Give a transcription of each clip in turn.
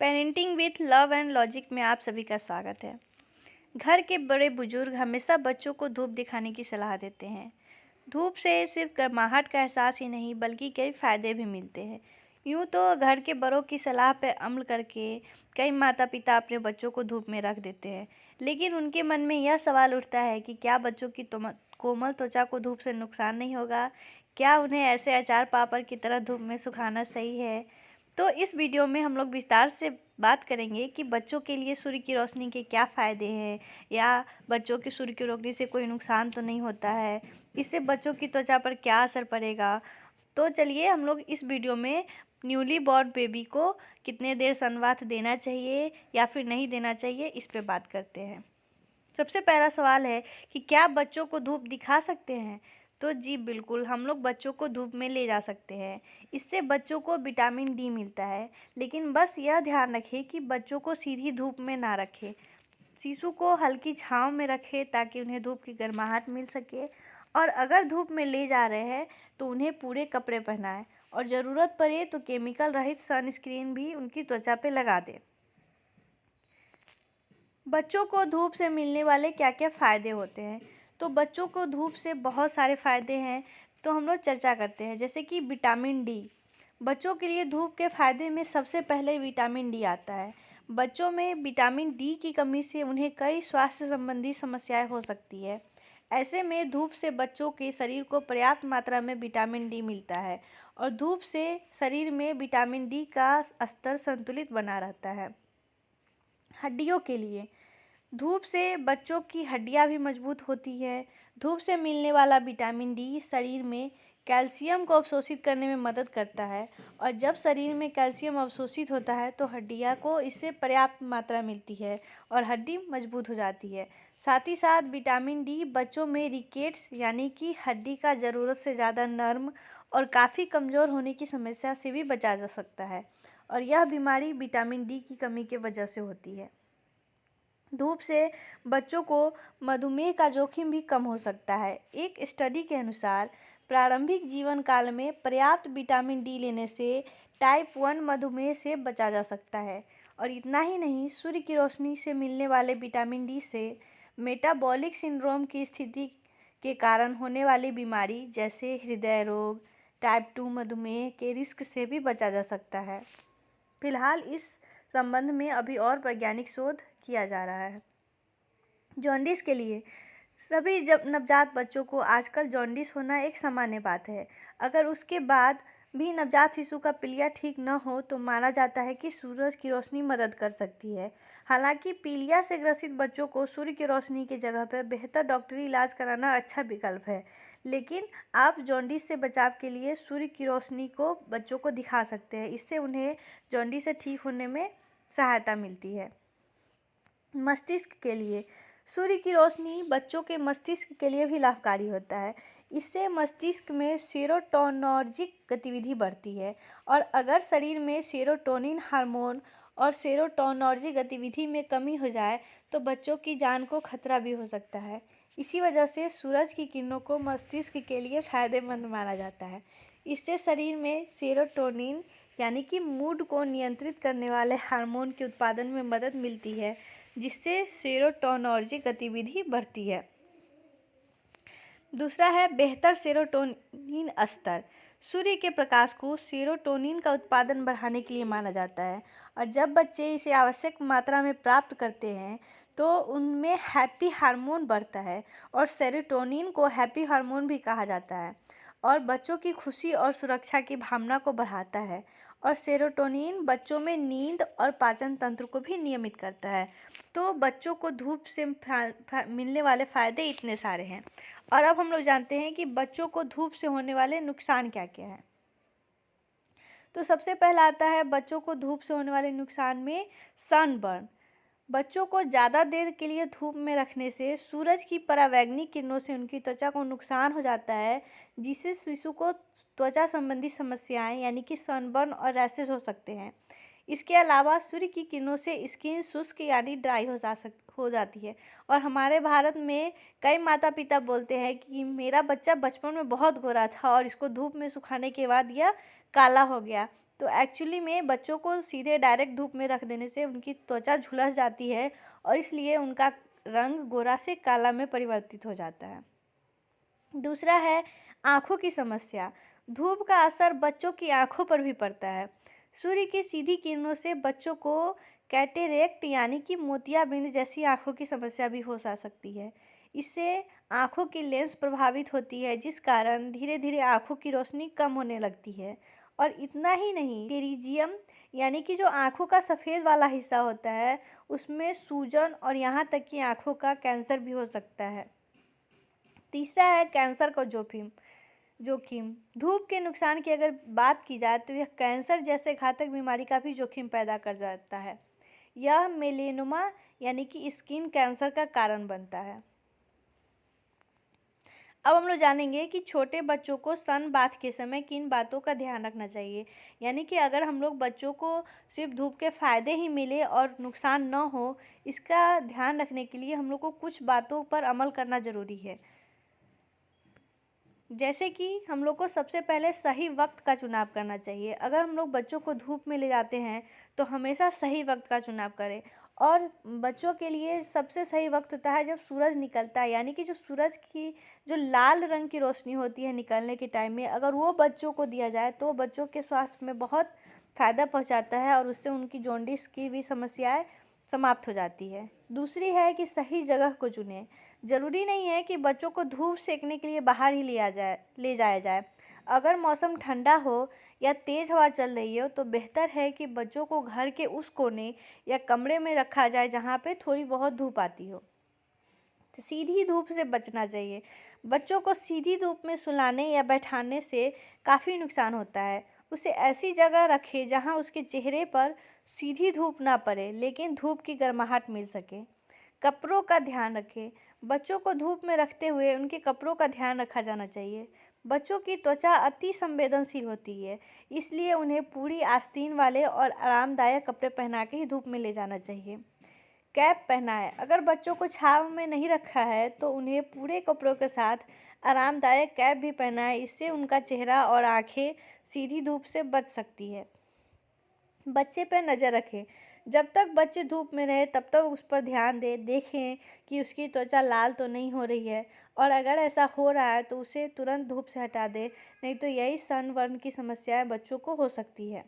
Parenting with love and logic में आप सभी का स्वागत है। घर के बड़े बुजुर्ग हमेशा बच्चों को धूप दिखाने की सलाह देते हैं। धूप से सिर्फ गर्माहट का एहसास ही नहीं बल्कि कई फ़ायदे भी मिलते हैं। यूँ तो घर के बड़ों की सलाह पर अमल करके कई माता पिता अपने बच्चों को धूप में रख देते हैं, लेकिन उनके मन में यह सवाल उठता है कि क्या बच्चों की कोमल त्वचा को धूप से नुकसान नहीं होगा? क्या उन्हें ऐसे अचार पापड़ की तरह धूप में सुखाना सही है? तो इस वीडियो में हम लोग विस्तार से बात करेंगे कि बच्चों के लिए सूर्य की रोशनी के क्या फ़ायदे हैं, या बच्चों की सूर्य की रोशनी से कोई नुकसान तो नहीं होता है, इससे बच्चों की त्वचा पर क्या असर पड़ेगा। तो चलिए हम लोग इस वीडियो में न्यूली बॉर्न बेबी को कितने देर सनबाथ देना चाहिए या फिर नहीं देना चाहिए, इस पे बात करते हैं। सबसे पहला सवाल है कि क्या बच्चों को धूप दिखा सकते हैं? तो जी बिल्कुल, हम लोग बच्चों को धूप में ले जा सकते हैं। इससे बच्चों को विटामिन डी मिलता है, लेकिन बस यह ध्यान रखें कि बच्चों को सीधी धूप में ना रखें। शिशु को हल्की छांव में रखें ताकि उन्हें धूप की गर्माहट मिल सके, और अगर धूप में ले जा रहे हैं तो उन्हें पूरे कपड़े पहनाएं और ज़रूरत पड़े तो केमिकल रहित सनस्क्रीन भी उनकी त्वचा पे लगा दें। बच्चों को धूप से मिलने वाले क्या क्या फ़ायदे होते हैं? तो बच्चों को धूप से बहुत सारे फ़ायदे हैं, तो हम लोग चर्चा करते हैं। जैसे कि विटामिन डी। बच्चों के लिए धूप के फ़ायदे में सबसे पहले विटामिन डी आता है। बच्चों में विटामिन डी की कमी से उन्हें कई स्वास्थ्य संबंधी समस्याएं हो सकती है। ऐसे में धूप से बच्चों के शरीर को पर्याप्त मात्रा में विटामिन डी मिलता है, और धूप से शरीर में विटामिन डी का स्तर संतुलित बना रहता है। हड्डियों के लिए धूप से बच्चों की हड्डियां भी मजबूत होती है। धूप से मिलने वाला विटामिन डी शरीर में कैल्शियम को अवशोषित करने में मदद करता है, और जब शरीर में कैल्शियम अवशोषित होता है तो हड्डियां को इससे पर्याप्त मात्रा मिलती है और हड्डी मजबूत हो जाती है। साथ ही साथ विटामिन डी बच्चों में रिकेट्स यानी कि हड्डी का ज़रूरत से ज़्यादा नर्म और काफ़ी कमज़ोर होने की समस्या से भी बचा जा सकता है, और यह बीमारी विटामिन डी की कमी की वजह से होती है। धूप से बच्चों को मधुमेह का जोखिम भी कम हो सकता है। एक स्टडी के अनुसार प्रारंभिक जीवन काल में पर्याप्त विटामिन डी लेने से टाइप 1 मधुमेह से बचा जा सकता है। और इतना ही नहीं, सूर्य की रोशनी से मिलने वाले विटामिन डी से मेटाबॉलिक सिंड्रोम की स्थिति के कारण होने वाली बीमारी जैसे हृदय रोग, टाइप 2 मधुमेह के रिस्क से भी बचा जा सकता है। फिलहाल इस संबंध में अभी और वैज्ञानिक शोध किया जा रहा है। जॉन्डिस के लिए सभी जब नवजात बच्चों को आजकल जॉन्डिस होना एक सामान्य बात है। अगर उसके बाद भी नवजात शिशु का पीलिया ठीक न हो तो माना जाता है कि सूरज की रोशनी मदद कर सकती है। हालांकि पीलिया से ग्रसित बच्चों को सूर्य की रोशनी की जगह पर बेहतर डॉक्टरी इलाज कराना अच्छा विकल्प है, लेकिन आप जॉन्डिस से बचाव के लिए सूर्य की रोशनी को बच्चों को दिखा सकते हैं। इससे उन्हें जॉन्डिस से ठीक होने में सहायता मिलती है। मस्तिष्क के लिए सूर्य की रोशनी बच्चों के मस्तिष्क के लिए भी लाभकारी होता है। इससे मस्तिष्क में सेरोटोनर्जिक गतिविधि बढ़ती है, और अगर शरीर में सेरोटोनिन हार्मोन और सेरोटोनर्जिक गतिविधि में कमी हो जाए तो बच्चों की जान को खतरा भी हो सकता है। इसी वजह से सूरज की किरणों को मस्तिष्क के लिए फ़ायदेमंद माना जाता है। इससे शरीर में सेरोटोनिन यानी कि मूड को नियंत्रित करने वाले हार्मोन के उत्पादन में मदद मिलती है, जिससे सेरोटोनर्जिक गतिविधि बढ़ती है। दूसरा है बेहतर सेरोटोनिन स्तर। सूर्य के प्रकाश को सेरोटोनिन का उत्पादन बढ़ाने के लिए माना जाता है, और जब बच्चे इसे आवश्यक मात्रा में प्राप्त करते हैं तो उनमें हैप्पी हार्मोन बढ़ता है, और सेरोटोनिन को हैप्पी हार्मोन भी कहा जाता है, और बच्चों की खुशी और सुरक्षा की भावना को बढ़ाता है। और सेरोटोनिन बच्चों में नींद और पाचन तंत्र को भी नियमित करता है। तो बच्चों को धूप से मिलने वाले फ़ायदे इतने सारे हैं। और अब हम लोग जानते हैं कि बच्चों को धूप से होने वाले नुकसान क्या क्या हैं। तो सबसे पहला आता है बच्चों को धूप से होने वाले नुकसान में सनबर्न। बच्चों को ज़्यादा देर के लिए धूप में रखने से सूरज की परावैंगनिक किरणों से उनकी त्वचा को नुकसान हो जाता है, जिससे शिशु को त्वचा संबंधी समस्याएं यानी कि सनबर्न और रैशेज हो सकते हैं। इसके अलावा सूर्य की किरणों से स्किन शुष्क यानी ड्राई हो जाती है, और हमारे भारत में कई माता पिता बोलते हैं कि मेरा बच्चा बचपन में बहुत गोरा था और इसको धूप में सुखाने के बाद यह काला हो गया। तो एक्चुअली में बच्चों को सीधे डायरेक्ट धूप में रख देने से उनकी त्वचा झुलस जाती है और इसलिए उनका रंग गोरा से काला में परिवर्तित हो जाता है। दूसरा है आँखों की समस्या। धूप का असर बच्चों की आँखों पर भी पड़ता है। सूर्य की सीधी किरणों से बच्चों को कैटेरेक्ट यानी कि मोतियाबिंद जैसी आँखों की समस्या भी हो सकती है। इससे आँखों की लेंस प्रभावित होती है, जिस कारण धीरे धीरे आँखों की रोशनी कम होने लगती है। और इतना ही नहीं, पेरिजियम यानी कि जो आँखों का सफ़ेद वाला हिस्सा होता है, उसमें सूजन और यहाँ तक कि आँखों का कैंसर भी हो सकता है। तीसरा है कैंसर का जोखिम। धूप के नुकसान की अगर बात की जाए तो यह कैंसर जैसे घातक बीमारी का भी जोखिम पैदा कर जाता है। यह मेलेनोमा यानी कि स्किन कैंसर का कारण बनता है। अब हम लोग जानेंगे कि छोटे बच्चों को सन बाथ के समय किन बातों का ध्यान रखना चाहिए। यानी कि अगर हम लोग बच्चों को सिर्फ धूप के फ़ायदे ही मिले और नुकसान न हो, इसका ध्यान रखने के लिए हम लोग को कुछ बातों पर अमल करना ज़रूरी है। जैसे कि हम लोग को सबसे पहले सही वक्त का चुनाव करना चाहिए। अगर हम लोग बच्चों को धूप में ले जाते हैं तो हमेशा सही वक्त का चुनाव करें। और बच्चों के लिए सबसे सही वक्त होता है जब सूरज निकलता है, यानी कि जो सूरज की जो लाल रंग की रोशनी होती है निकलने के टाइम में, अगर वो बच्चों को दिया जाए तो बच्चों के स्वास्थ्य में बहुत फ़ायदा पहुंचाता है और उससे उनकी जॉन्डिस की भी समस्याएं समाप्त हो जाती है। दूसरी है कि सही जगह को चुनें। ज़रूरी नहीं है कि बच्चों को धूप सेकने के लिए बाहर ही ले जाया जाए। अगर मौसम ठंडा हो या तेज़ हवा चल रही हो तो बेहतर है कि बच्चों को घर के उस कोने या कमरे में रखा जाए जहाँ पे थोड़ी बहुत धूप आती हो। तो सीधी धूप से बचना चाहिए। बच्चों को सीधी धूप में सुलाने या बैठाने से काफ़ी नुकसान होता है। उसे ऐसी जगह रखें जहाँ उसके चेहरे पर सीधी धूप ना पड़े, लेकिन धूप की गर्माहट मिल सके। कपड़ों का ध्यान रखें। बच्चों को धूप में रखते हुए उनके कपड़ों का ध्यान रखा जाना चाहिए। बच्चों की त्वचा अति संवेदनशील होती है, इसलिए उन्हें पूरी आस्तीन वाले और आरामदायक कपड़े पहना के ही धूप में ले जाना चाहिए। कैप पहनाएं। अगर बच्चों को छांव में नहीं रखा है तो उन्हें पूरे कपड़ों के साथ आरामदायक कैप भी पहनाएं। इससे उनका चेहरा और आंखें सीधी धूप से बच सकती है। बच्चे पर नज़र रखें। जब तक बच्चे धूप में रहे तब तक उस पर ध्यान दें। देखें कि उसकी त्वचा लाल तो नहीं हो रही है, और अगर ऐसा हो रहा है तो उसे तुरंत धूप से हटा दें, नहीं तो यही सनबर्न की समस्याएं बच्चों को हो सकती है।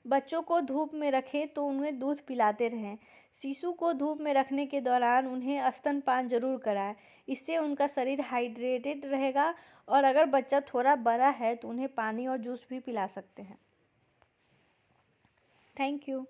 बच्चों को धूप में रखें तो उन्हें दूध पिलाते रहें। शिशु को धूप में रखने के दौरान उन्हें स्तनपान जरूर कराएं। इससे उनका शरीर हाइड्रेटेड रहेगा, और अगर बच्चा थोड़ा बड़ा है तो उन्हें पानी और जूस भी पिला सकते हैं। Thank you.